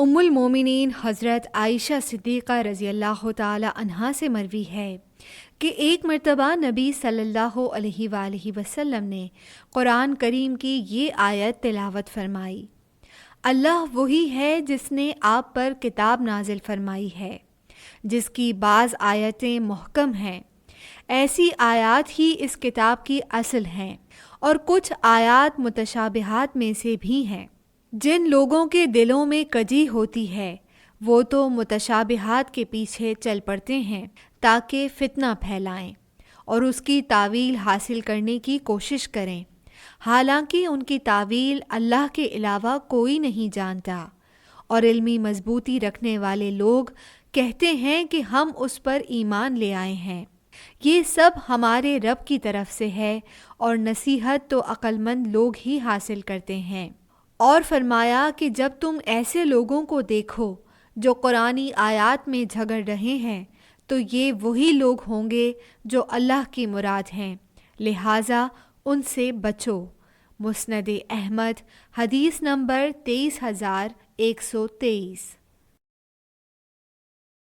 ام المومنین حضرت عائشہ صدیقہ رضی اللہ تعالی عنہا سے مروی ہے کہ ایک مرتبہ نبی صلی اللہ علیہ وآلہ وسلم نے قرآن کریم کی یہ آیت تلاوت فرمائی: اللہ وہی ہے جس نے آپ پر کتاب نازل فرمائی ہے، جس کی بعض آیتیں محکم ہیں، ایسی آیات ہی اس کتاب کی اصل ہیں، اور کچھ آیات متشابہات میں سے بھی ہیں۔ جن لوگوں کے دلوں میں کجی ہوتی ہے وہ تو متشابہات کے پیچھے چل پڑتے ہیں تاکہ فتنہ پھیلائیں اور اس کی تاویل حاصل کرنے کی کوشش کریں، حالانکہ ان کی تاویل اللہ کے علاوہ کوئی نہیں جانتا، اور علمی مضبوطی رکھنے والے لوگ کہتے ہیں کہ ہم اس پر ایمان لے آئے ہیں۔ یہ سب ہمارے رب کی طرف سے ہے، اور نصیحت تو عقل مند لوگ ہی حاصل کرتے ہیں۔ اور فرمایا کہ جب تم ایسے لوگوں کو دیکھو جو قرآنی آیات میں جھگڑ رہے ہیں تو یہ وہی لوگ ہوں گے جو اللہ کی مراد ہیں، لہٰذا ان سے بچو۔ مسند احمد، حدیث نمبر 23123۔